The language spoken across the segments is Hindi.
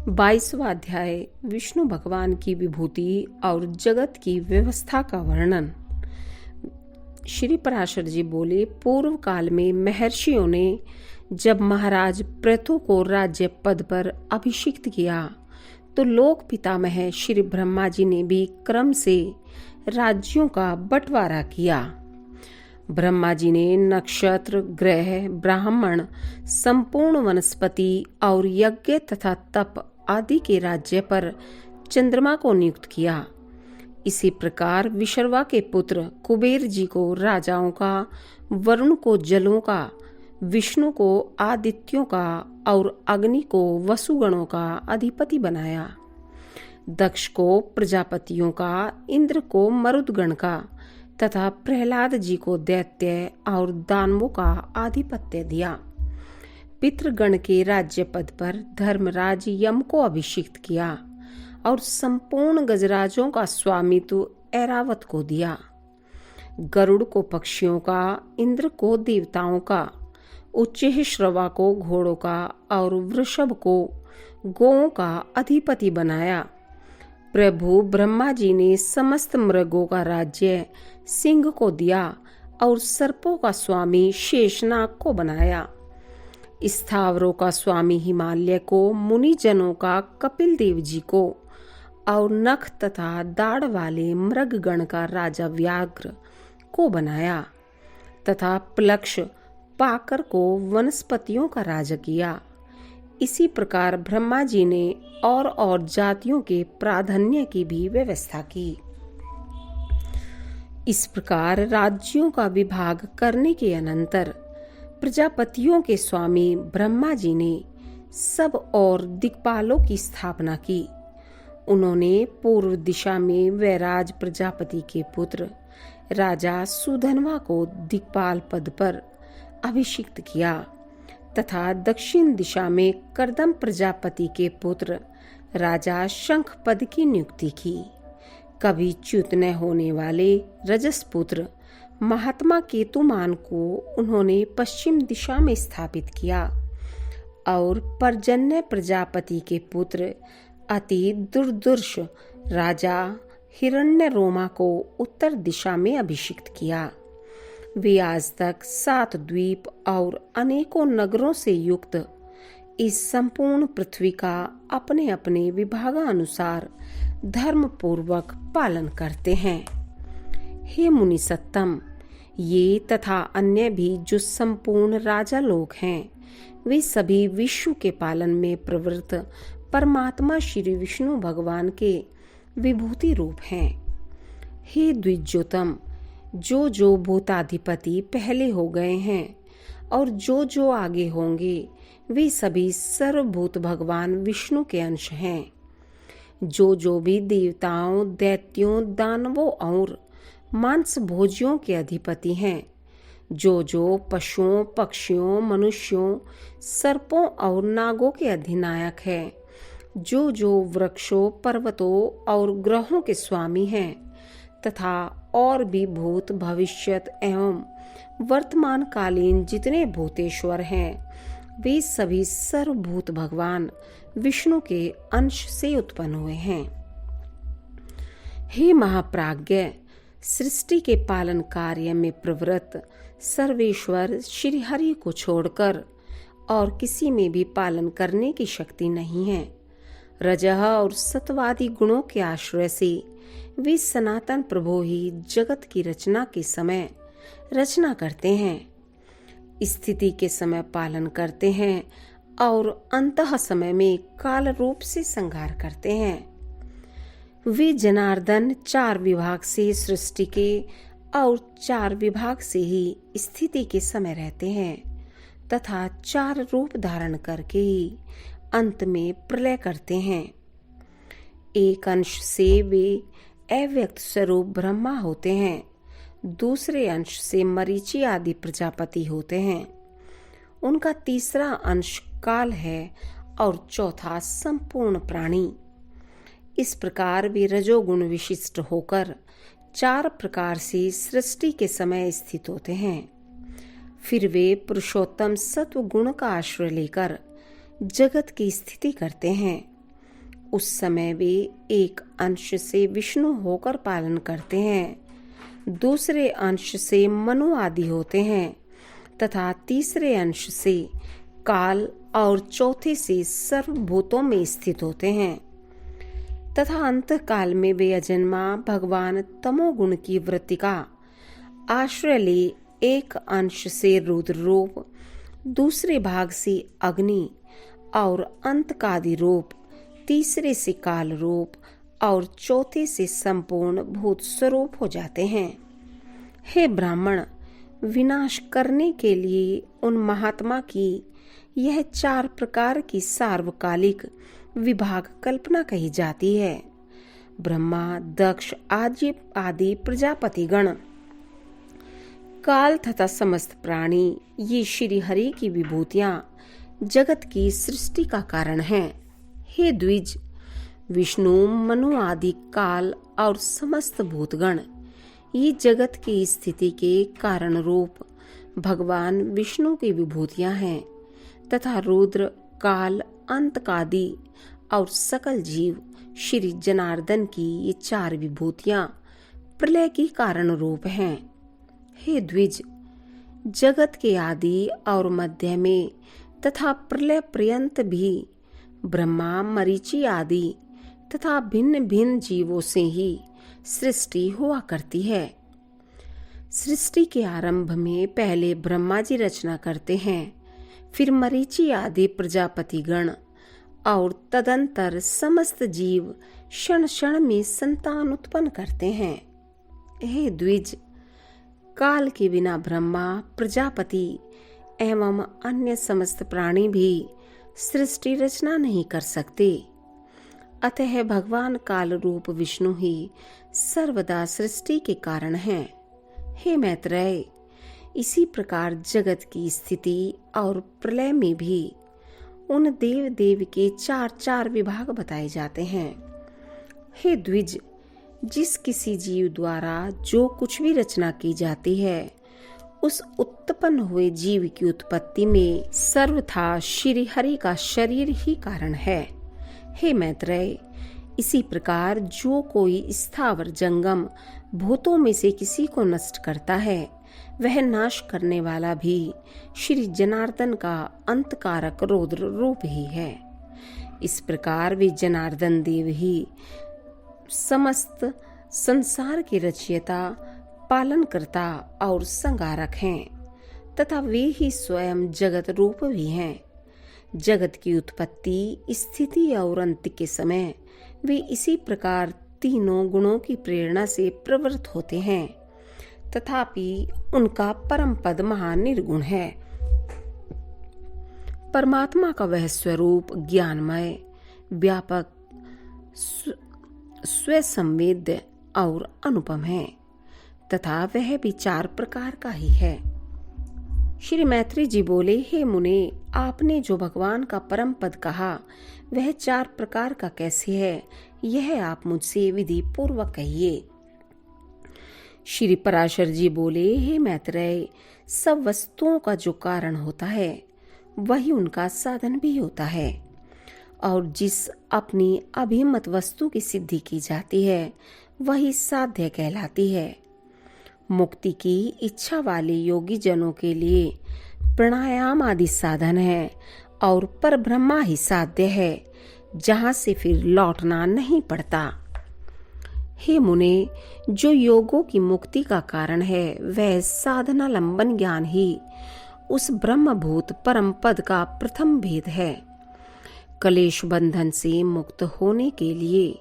22वां अध्याय विष्णु भगवान की विभूति और जगत की व्यवस्था का वर्णन। श्री पराशर जी बोले, पूर्व काल में महर्षियों ने जब महाराज प्रथु को राज्य पद पर अभिषिक्त किया तो लोक पितामह श्री ब्रह्मा जी ने भी क्रम से राज्यों का बंटवारा किया। ब्रह्मा जी ने नक्षत्र, ग्रह, ब्राह्मण, संपूर्ण वनस्पति और यज्ञ तथा तप आदि के राज्य पर चंद्रमा को नियुक्त किया। इसी प्रकार विशर्वा के पुत्र कुबेर जी को राजाओं का, वरुण को जलों का, विष्णु को आदित्यों का और अग्नि को वसुगणों का अधिपति बनाया। दक्ष को प्रजापतियों का, इंद्र को मरुदगण का तथा प्रहलाद जी को दैत्य और दानवों का आधिपत्य दिया। पितृगण के राज्य पद पर धर्मराज यम को अभिषिक्त किया और संपूर्ण गजराजों का स्वामित्व ऐरावत को दिया। गरुड़ को पक्षियों का, इंद्र को देवताओं का, उच्चैःश्रवा को घोड़ों का और वृषभ को गौओं का अधिपति बनाया। प्रभु ब्रह्मा जी ने समस्त मृगों का राज्य सिंह को दिया और सर्पों का स्वामी शेषनाग को बनाया। स्थावरों का स्वामी हिमालय को, मुनिजनों का कपिल देव जी को और नख तथा दाढ़ वाले मृगगण का राजा व्याघ्र को बनाया तथा प्लक्ष पाकर को वनस्पतियों का राजा किया। इसी प्रकार ब्रह्मा जी ने और जातियों के प्राधान्य की भी व्यवस्था की। इस प्रकार राज्यों का विभाग करने के अनंतर प्रजापतियों के स्वामी ब्रह्मा जी ने सब और दिक्पालों की स्थापना की। उन्होंने पूर्व दिशा में वैराज प्रजापति के पुत्र राजा सुधन्वा को दिक्पाल पद पर अभिषिक्त किया तथा दक्षिण दिशा में कर्दम प्रजापति के पुत्र राजा शंख पद की नियुक्ति की। कभी च्युत न होने वाले रजस पुत्र महात्मा केतुमान को उन्होंने पश्चिम दिशा में स्थापित किया और पर्जन्य प्रजापति के पुत्र अति दुर्दर्श राजा हिरण्य रोमा को उत्तर दिशा में अभिषिक्त किया। वे आज तक 7 द्वीप और अनेकों नगरों से युक्त इस संपूर्ण पृथ्वी का अपने अपने विभागानुसार धर्म पूर्वक पालन करते हैं। हे मुनि सत्तम, ये तथा अन्य भी जो संपूर्ण राजा लोग हैं, वे सभी विश्व के पालन में प्रवृत्त परमात्मा श्री विष्णु भगवान के विभूति रूप हैं। हे द्विजोतम, जो भूताधिपति पहले हो गए हैं और जो आगे होंगे, वे सभी सर्वभूत भगवान विष्णु के अंश हैं। जो भी देवताओं, दैत्यों, दानवों और मांस भोजियों के अधिपति हैं, जो पशुओं, पक्षियों, मनुष्यों, सर्पों और नागों के अधिनायक हैं, जो वृक्षों, पर्वतों और ग्रहों के स्वामी हैं तथा और भी भूत, भविष्यत एवं वर्तमान कालीन जितने भूतेश्वर हैं, वे सभी सर्वभूत भगवान विष्णु के अंश से उत्पन्न हुए हैं। हे महाप्राज्ञ, सृष्टि के पालन कार्य में प्रवृत्त सर्वेश्वर श्री हरि को छोड़कर और किसी में भी पालन करने की शक्ति नहीं है। रजः और सत्वादि गुणों के आश्रय से वे सनातन प्रभु ही जगत की रचना के समय रचना करते हैं, स्थिति के समय पालन करते हैं और अंतः समय में काल रूप से संहार करते हैं। वे जनार्दन 4 विभाग से सृष्टि के और 4 विभाग से ही स्थिति के समय रहते हैं तथा 4 रूप धारण करके ही अंत में प्रलय करते हैं। एक अंश से वे अव्यक्त स्वरूप ब्रह्मा होते हैं, दूसरे अंश से मरीचि आदि प्रजापति होते हैं, उनका तीसरा अंश काल है और चौथा संपूर्ण प्राणी। इस प्रकार वे रजोगुण विशिष्ट होकर 4 प्रकार से सृष्टि के समय स्थित होते हैं। फिर वे पुरुषोत्तम सत्व गुण का आश्रय लेकर जगत की स्थिति करते हैं उस समय वे एक अंश से विष्णु होकर पालन करते हैं, दूसरे अंश से मनु आदि होते हैं तथा तीसरे अंश से काल और चौथे से सर्वभूतों में स्थित होते हैं तथा अंत काल में वे अजन्मा भगवान तमोगुण की वृत्ति का आश्रय ले एक अंश से रुद्र रूप, दूसरे भाग से अग्नि और अंत कादि रूप, तीसरे से काल रूप और चौथे से संपूर्ण भूत स्वरूप हो जाते हैं। हे ब्राह्मण, विनाश करने के लिए उन महात्मा की यह 4 प्रकार की सार्वकालिक विभाग कल्पना कही जाती है। ब्रह्मा, दक्ष आदि प्रजापतिगण, काल तथा समस्त प्राणी, ये श्री हरि की विभूतियां जगत की सृष्टि का कारण हैं। हे द्विज, विष्णु, मनु आदि काल और समस्त भूतगण ये जगत की स्थिति के कारण रूप भगवान विष्णु की विभूतियां हैं तथा रुद्र, काल, अंतकादि और सकल जीव श्री जनार्दन की ये 4 विभूतियां प्रलय की कारण रूप हैं। हे द्विज, जगत के आदि और मध्य में तथा प्रलय पर्यंत भी ब्रह्मा, मरीचि आदि तथा भिन्न भिन्न जीवों से ही सृष्टि हुआ करती है। सृष्टि के आरंभ में पहले ब्रह्मा जी रचना करते हैं, फिर मरीचि आदि प्रजापतिगण और तदंतर समस्त जीव क्षण क्षण में संतान उत्पन्न करते हैं। हे द्विज, काल के बिना ब्रह्मा, प्रजापति एवं अन्य समस्त प्राणी भी सृष्टि रचना नहीं कर सकते। अतः भगवान काल रूप विष्णु ही सर्वदा सृष्टि के कारण हैं। हे मैत्रेय, इसी प्रकार जगत की स्थिति और प्रलय में भी उन देव देव के 4 विभाग बताए जाते हैं। हे द्विज, जिस किसी जीव द्वारा जो कुछ भी रचना की जाती है उस उत्पन्न हुए जीव की उत्पत्ति में सर्वथा श्री हरि का शरीर ही कारण है। हे मैत्रेय, इसी प्रकार जो कोई स्थावर जंगम भूतों में से किसी को नष्ट करता है वह नाश करने वाला भी श्री जनार्दन का अंतकारक रुद्र रूप ही है। इस प्रकार वे जनार्दन देव ही समस्त संसार के रचयिता, पालनकर्ता और संहारक हैं तथा वे ही स्वयं जगत रूप भी हैं। जगत की उत्पत्ति, स्थिति और अंत के समय वे इसी प्रकार तीनों गुणों की प्रेरणा से प्रवृत्त होते हैं, तथापि उनका परम पद महानिर्गुण है। परमात्मा का वह स्वरूप ज्ञानमय, व्यापक, स्वसंवेद्य और अनुपम है तथा वह भी 4 प्रकार का ही है। श्री मैत्री जी बोले, हे मुने, आपने जो भगवान का परम पद कहा वह 4 प्रकार का कैसे है, यह आप मुझसे विधि पूर्वक कहिए। श्री पराशर जी बोले, हे मैत्रेय, सब वस्तुओं का जो कारण होता है वही उनका साधन भी होता है, और जिस अपनी अभिमत वस्तु की सिद्धि की जाती है वही साध्य कहलाती है। मुक्ति की इच्छा वाले योगी जनों के लिए प्राणायाम आदि साधन है और परब्रह्मा ही साध्य है, जहाँ से फिर लौटना नहीं पड़ता। हे मुने, जो योगों की मुक्ति का कारण है वह साधनालंबन ज्ञान ही उस ब्रह्मभूत परम पद का प्रथम भेद है। कलेश बंधन से मुक्त होने के लिए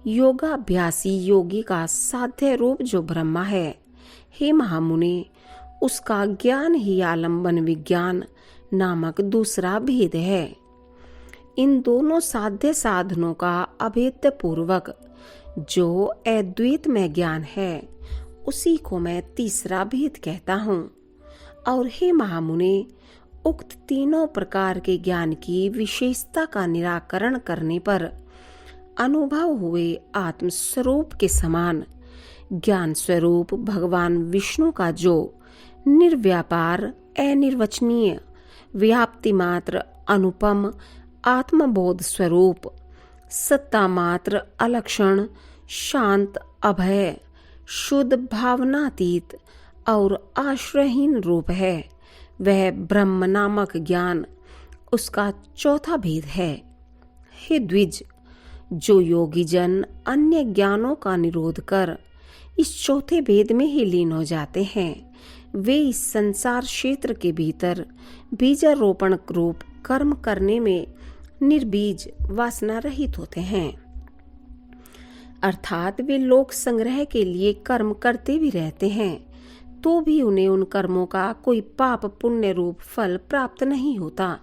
योगाभ्यासी योगी का साध्य रूप जो ब्रह्मा है, हे महामुने, उसका ज्ञान ही आलंबन विज्ञान नामक दूसरा भेद है। इन दोनों साध्य साधनों का अभेद पूर्वक जो अद्वैत में ज्ञान है उसी को मैं तीसरा भेद कहता हूँ। और हे महामुने, उक्त तीनों प्रकार के ज्ञान की विशेषता का निराकरण करने पर अनुभव हुए आत्म स्वरूप के समान ज्ञान स्वरूप भगवान विष्णु का जो निर्व्यापार, अनिर्वचनीय, व्याप्ति मात्र, अनुपम आत्मबोध स्वरूप सत्ता मात्र, अलक्षण, शांत, अभय, शुद्ध, भावनातीत और आश्रयहीन रूप है। वह ब्रह्म नामक ज्ञान उसका चौथा भेद है। हे द्विज, जो योगी जन अन्य ज्ञानों का निरोध कर इस चौथे भेद में ही लीन हो जाते हैं, वे इस संसार क्षेत्र के भीतर बीजारोपण रूप कर्म करने में निर्बीज वासना रहित होते हैं। अर्थात वे लोक संग्रह के लिए कर्म करते भी रहते हैं, तो भी उन्हें उन कर्मों का कोई पाप पुण्य रूप फल प्राप्त नहीं होता।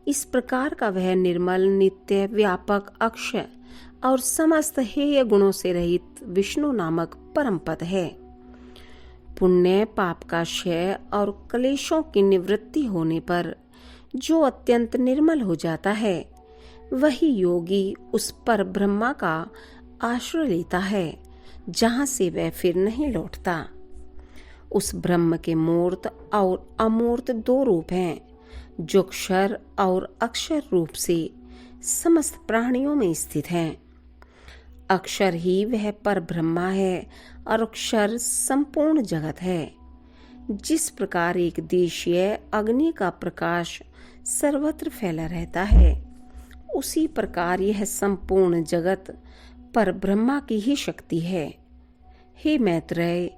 इस प्रकार का वह निर्मल, नित्य, व्यापक, अक्षय और समस्त हेय गुणों से रहित विष्णु नामक परम पद है। पुण्य पाप का क्षय और क्लेशों की निवृत्ति होने पर जो अत्यंत निर्मल हो जाता है, वही योगी उस पर ब्रह्मा का आश्रय लेता है, जहां से वह फिर नहीं लौटता। उस ब्रह्म के मूर्त और अमूर्त दो रूप हैं, जो क्षर और अक्षर रूप से समस्त प्राणियों में स्थित हैं। अक्षर ही वह पर ब्रह्मा है और अक्षर संपूर्ण जगत है। जिस प्रकार एक देशीय अग्नि का प्रकाश सर्वत्र फैला रहता है, उसी प्रकार यह संपूर्ण जगत पर ब्रह्मा की ही शक्ति है। हे मैत्रेय,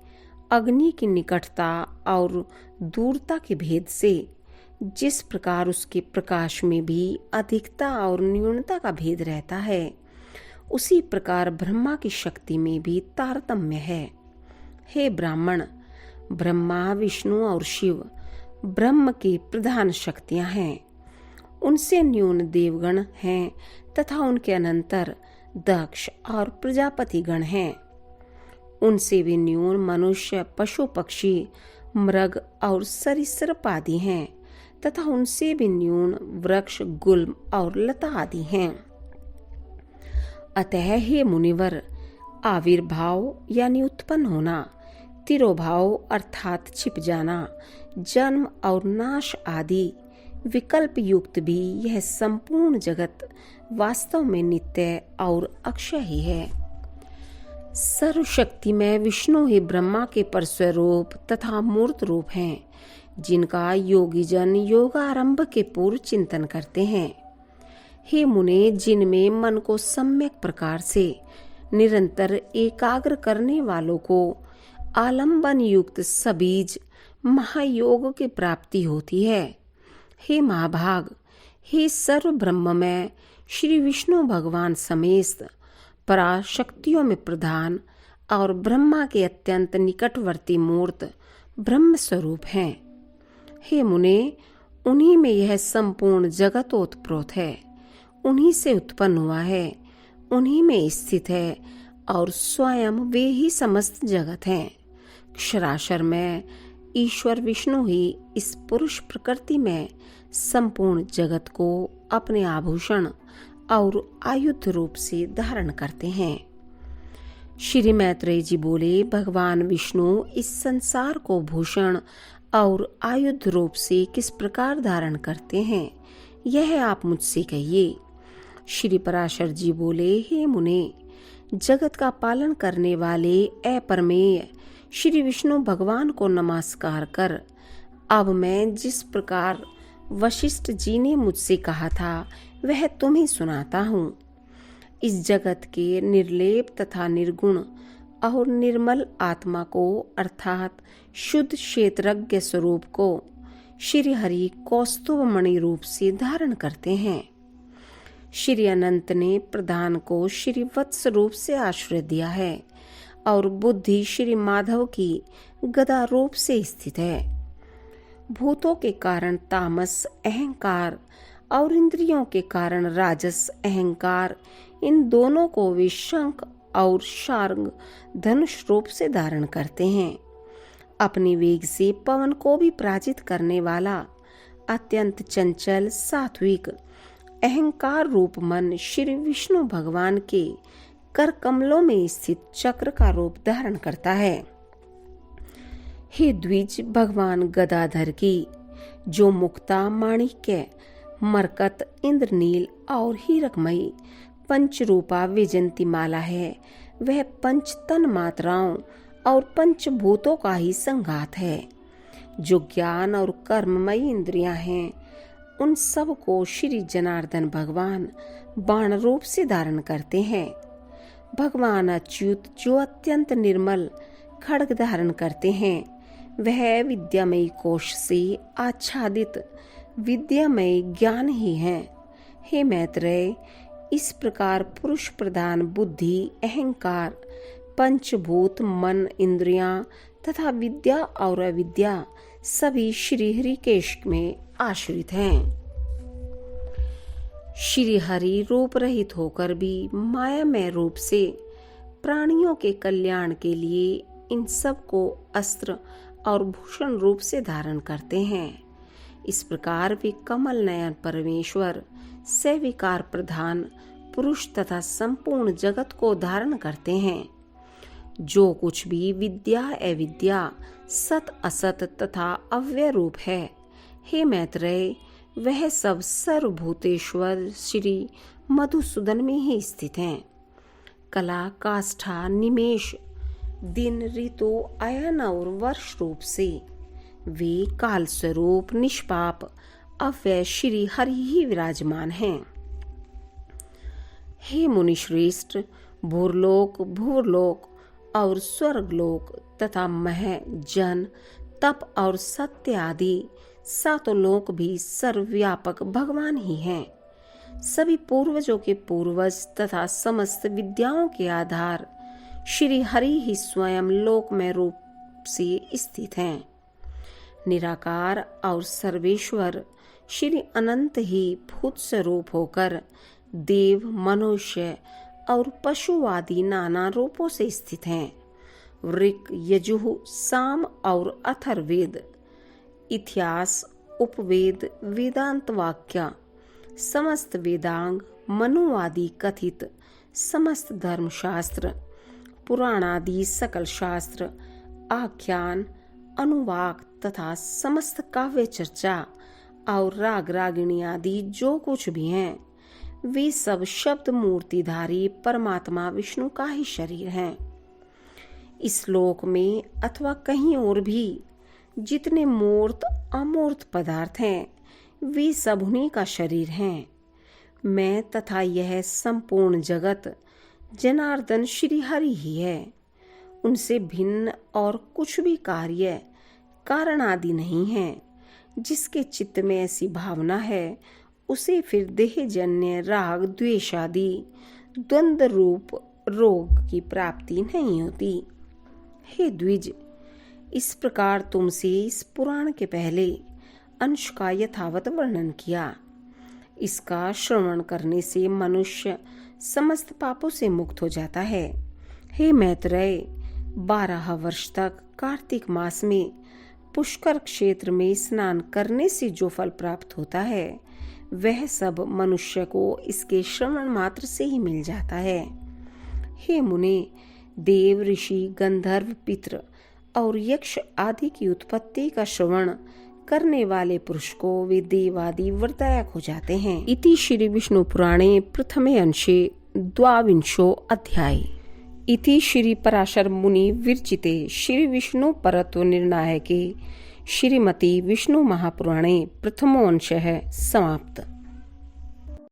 अग्नि की निकटता और दूरता के भेद से जिस प्रकार उसके प्रकाश में भी अधिकता और न्यूनता का भेद रहता है, उसी प्रकार ब्रह्मा की शक्ति में भी तारतम्य है। हे ब्राह्मण, ब्रह्मा, विष्णु और शिव ब्रह्म की प्रधान शक्तियां हैं। उनसे न्यून देवगण हैं तथा उनके अनंतर दक्ष और प्रजापति गण हैं। उनसे भी न्यून मनुष्य, पशु, पक्षी, मृग और सरीसृप आदि हैं तथा उनसे भी न्यून वृक्ष, गुल्म और लता आदि हैं। अतः हे मुनिवर, आविर्भाव यानी उत्पन्न होना, तिरोभाव अर्थात छिप जाना, जन्म और नाश आदि विकल्प युक्त भी यह संपूर्ण जगत वास्तव में नित्य और अक्षय ही है। सर्वशक्तिमय विष्णु ही ब्रह्मा के परस्वरूप तथा मूर्त रूप हैं, जिनका योगी जन योगारंभ के पूर्व चिंतन करते हैं। हे मुने, जिनमें मन को सम्यक प्रकार से निरंतर एकाग्र करने वालों को आलंबन युक्त सबीज महायोग की प्राप्ति होती है। हे महाभाग, हे सर्व ब्रह्ममय श्री विष्णु भगवान समेत पराशक्तियों में प्रधान और ब्रह्मा के अत्यंत निकटवर्ती मूर्त ब्रह्म स्वरूप हैं। हे मुने, उन्हीं में यह संपूर्ण जगत ओतप्रोत है, उन्हीं से उत्पन्न हुआ है, उन्हीं में स्थित है और स्वयं वे ही समस्त जगत हैं। क्षराक्षर में ईश्वर विष्णु ही इस पुरुष प्रकृति में संपूर्ण जगत को अपने आभूषण और आयुध रूप से धारण करते हैं। श्री मैत्रेय जी बोले, भगवान विष्णु इस संसार को भूषण और आयुध रूप से किस प्रकार धारण करते हैं, यह आप मुझसे कहिए। श्री पराशर जी बोले, हे मुने, जगत का पालन करने वाले अपरमेय श्री विष्णु भगवान को नमस्कार कर अब मैं जिस प्रकार वशिष्ठ जी ने मुझसे कहा था वह तुम्हें सुनाता हूँ। इस जगत के निर्लेप तथा निर्गुण और निर्मल आत्मा को अर्थात शुद्ध क्षेत्रज्ञ स्वरूप को श्री हरि कौस्तुभ मणि रूप से धारण करते हैं। श्री अनंत ने प्रधान को श्री वत्स रूप से आश्रय दिया है और बुद्धि श्री माधव की गदा रूप से स्थित है। भूतों के कारण तामस अहंकार और इंद्रियों के कारण राजस अहंकार, इन दोनों को वे शंख और शार्ंग धनुष रूप से धारण करते हैं। अपने वेग से पवन को भी पराजित करने वाला अत्यंत चंचल सात्विक अहंकार रूप मन श्री विष्णु भगवान के कर कमलों में स्थित चक्र का रूप धारण करता है। हे द्विज, भगवान गदाधर की जो मुक्ता, माणिक्य, मरकत, इंद्रनील और हीरकमयी पंचरूपा वैजयंती माला है, वह पंच तन मात्राओं और पंचभूतों का ही संघात है। जो ज्ञान और कर्ममयी इंद्रियां हैं, उन सब को श्री जनार्दन भगवान बाण रूप से धारण करते हैं। भगवान अच्युत जो अत्यंत निर्मल खड्ग धारण करते हैं, वह विद्यामयी कोश से आच्छादित विद्यामय ज्ञान ही है। हे मैत्रेय, इस प्रकार पुरुष प्रधान बुद्धि, अहंकार, पंचभूत, मन, इंद्रियां तथा विद्या और अविद्या सभी श्री हरिकेश में आश्रित हैं। श्री हरि रूप रहित होकर भी मायामय रूप से प्राणियों के कल्याण के लिए इन सब को अस्त्र और भूषण रूप से धारण करते हैं। इस प्रकार वे कमल नयन परमेश्वर, सविकार प्रधान पुरुष तथा संपूर्ण जगत को धारण करते हैं। जो कुछ भी विद्या, अविद्या, सत, असत तथा अव्यय रूप है, हे मैत्रेय, वह सब सर्वभूतेश्वर श्री मधुसूदन में ही स्थित हैं। कला, काष्ठा, निमेष, दिन, ऋतु, अयन और वर्ष रूप से वे काल स्वरूप निष्पाप अव्यय श्री हरि ही विराजमान हैं। हे मुनिश्रेष्ठ, भूरलोक, भूरलोक और स्वर्गलोक तथा मह, जन, तप और सत्य आदि सातों लोक भी सर्वव्यापक भगवान ही हैं। सभी पूर्वजों के पूर्वज तथा समस्त विद्याओं के आधार श्री हरि ही स्वयं लोकमय रूप से स्थित हैं। निराकार और सर्वेश्वर श्री अनंत ही भूत स्वरूप होकर देव, मनुष्य और पशु आदि नाना रूपों से स्थित हैं। ऋक, यजुः, साम और अथर्ववेद, इतिहास, उपवेद, वेदांत वाक्य, समस्त वेदांग, मनु आदि कथित समस्त धर्मशास्त्र, पुराण आदि सकल शास्त्र, आख्यान, अनुवाक तथा समस्त काव्य चर्चा और राग रागिणी आदि जो कुछ भी हैं, वे सब शब्द मूर्तिधारी परमात्मा विष्णु का ही शरीर हैं। इस लोक में अथवा कहीं और भी जितने मूर्त अमूर्त पदार्थ हैं, वे सब उन्हीं का शरीर हैं। मैं तथा यह संपूर्ण जगत जनार्दन श्री हरि ही है। उनसे भिन्न और कुछ भी कार्य कारण आदि नहीं है। जिसके चित्त में ऐसी भावना है, उसे फिर देहजन्य राग, द्वेष आदि द्वंद्व रूप रोग की प्राप्ति नहीं होती। हे द्विज, इस प्रकार तुमसे इस पुराण के पहले अंश का यथावत वर्णन किया। इसका श्रवण करने से मनुष्य समस्त पापों से मुक्त हो जाता है। हे मैत्रेय, 12 वर्ष तक कार्तिक मास में पुष्कर क्षेत्र में स्नान करने से जो फल प्राप्त होता है, वह सब मनुष्य को इसके श्रवण मात्र से ही मिल जाता है। हे मुने, देव, ऋषि, गंधर्व, पितृ और यक्ष आदि की उत्पत्ति का श्रवण करने वाले पुरुष को वे देवादि वरदायक हो जाते हैं। इति श्री विष्णु पुराणे प्रथमे अंशे 22 अध्याय। इति श्री पराशर मुनि विरचिते श्री विष्णु परत्व निर्णायके श्रीमती विष्णु महापुराणे प्रथमो अंशः समाप्त।